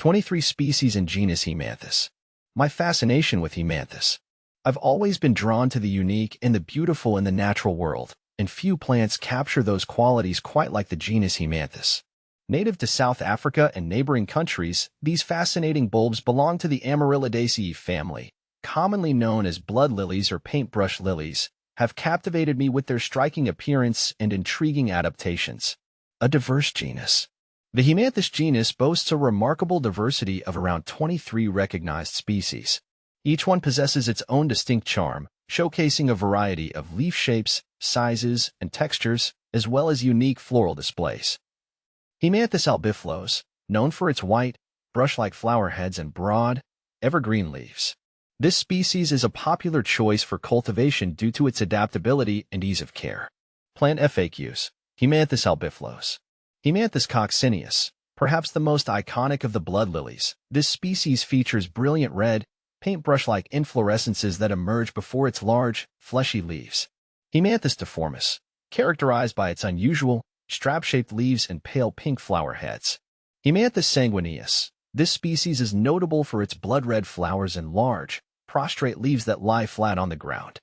23 species in genus Haemanthus. My fascination with Haemanthus. I've always been drawn to the unique and the beautiful in the natural world, and few plants capture those qualities quite like the genus Haemanthus. Native to South Africa and neighboring countries, these fascinating bulbs belong to the Amaryllidaceae family, commonly known as blood lilies or paintbrush lilies, have captivated me with their striking appearance and intriguing adaptations. A diverse genus. The Haemanthus genus boasts a remarkable diversity of around 23 recognized species. Each one possesses its own distinct charm, showcasing a variety of leaf shapes, sizes, and textures, as well as unique floral displays. Haemanthus albiflos, known for its white, brush-like flower heads and broad, evergreen leaves. This species is a popular choice for cultivation due to its adaptability and ease of care. Plant FAQs. Haemanthus albiflos. Haemanthus coccineus, perhaps the most iconic of the blood lilies. This species features brilliant red, paintbrush-like inflorescences that emerge before its large, fleshy leaves. Haemanthus deformis, characterized by its unusual, strap-shaped leaves and pale pink flower heads. Haemanthus sanguineus. This species is notable for its blood-red flowers and large, prostrate leaves that lie flat on the ground.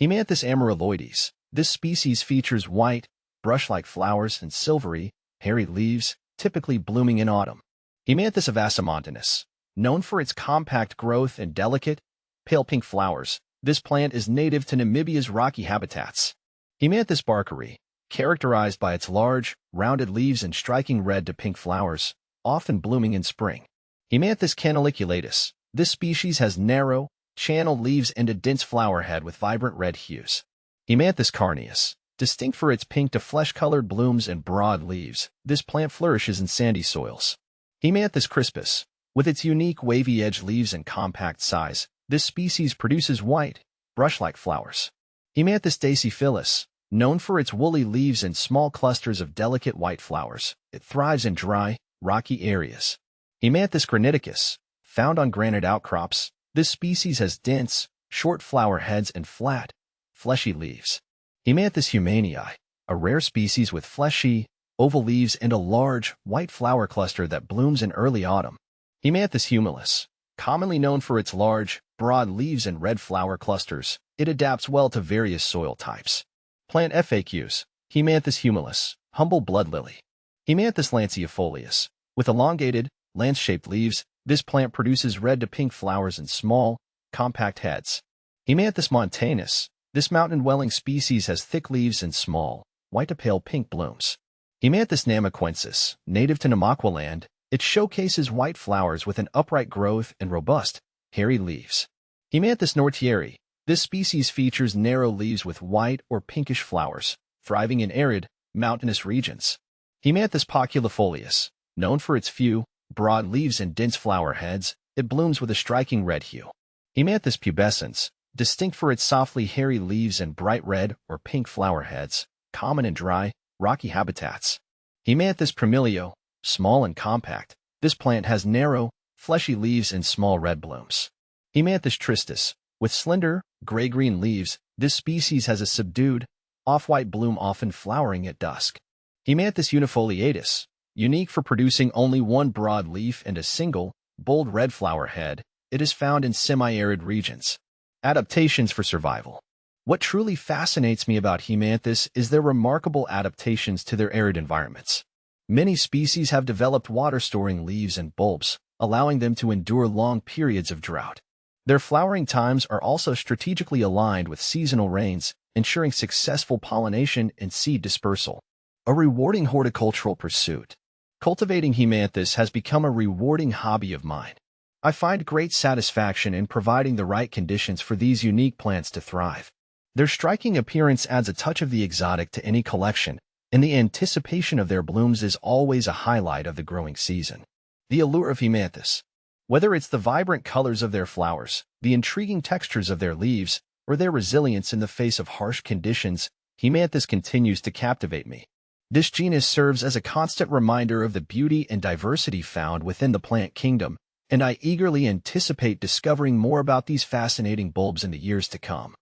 Haemanthus amarylloides. This species features white, brush-like flowers and silvery, hairy leaves, typically blooming in autumn. Haemanthus avasamontanus. Known for its compact growth and delicate, pale pink flowers, this plant is native to Namibia's rocky habitats. Haemanthus barkeri. Characterized by its large, rounded leaves and striking red to pink flowers, often blooming in spring. Haemanthus canaliculatus. This species has narrow, channeled leaves and a dense flower head with vibrant red hues. Haemanthus carneus. Distinct for its pink to flesh-colored blooms and broad leaves, this plant flourishes in sandy soils. Haemanthus crispus. With its unique wavy-edged leaves and compact size, this species produces white, brush-like flowers. Haemanthus dasyphyllus. Known for its woolly leaves and small clusters of delicate white flowers, it thrives in dry, rocky areas. Haemanthus graniticus. Found on granite outcrops, this species has dense, short flower heads and flat, fleshy leaves. Haemanthus humanii, a rare species with fleshy, oval leaves and a large, white flower cluster that blooms in early autumn. Haemanthus humilis. Commonly known for its large, broad leaves and red flower clusters, it adapts well to various soil types. Plant FAQs. Haemanthus humilis, humble blood lily. Haemanthus lancifolius. With elongated, lance-shaped leaves, this plant produces red to pink flowers and small, compact heads. Haemanthus montanus. This mountain-dwelling species has thick leaves and small, white to pale pink blooms. Haemanthus namaquensis. Native to Namaqualand, it showcases white flowers with an upright growth and robust, hairy leaves. Haemanthus nortieri. This species features narrow leaves with white or pinkish flowers, thriving in arid, mountainous regions. Haemanthus poculifolius. Known for its few, broad leaves and dense flower heads, it blooms with a striking red hue. Haemanthus pubescens. Distinct for its softly hairy leaves and bright red or pink flower heads, common in dry, rocky habitats. Haemanthus primilio. Small and compact, this plant has narrow, fleshy leaves and small red blooms. Haemanthus tristis. With slender, gray-green leaves, this species has a subdued, off-white bloom often flowering at dusk. Haemanthus unifoliatus. Unique for producing only one broad leaf and a single, bold red flower head, it is found in semi-arid regions. Adaptations for survival. What truly fascinates me about Haemanthus is their remarkable adaptations to their arid environments. Many species have developed water-storing leaves and bulbs, allowing them to endure long periods of drought. Their flowering times are also strategically aligned with seasonal rains, ensuring successful pollination and seed dispersal. A rewarding horticultural pursuit. Cultivating Haemanthus has become a rewarding hobby of mine. I find great satisfaction in providing the right conditions for these unique plants to thrive. Their striking appearance adds a touch of the exotic to any collection, and the anticipation of their blooms is always a highlight of the growing season. The allure of Haemanthus. Whether it's the vibrant colors of their flowers, the intriguing textures of their leaves, or their resilience in the face of harsh conditions, Haemanthus continues to captivate me. This genus serves as a constant reminder of the beauty and diversity found within the plant kingdom, and I eagerly anticipate discovering more about these fascinating bulbs in the years to come.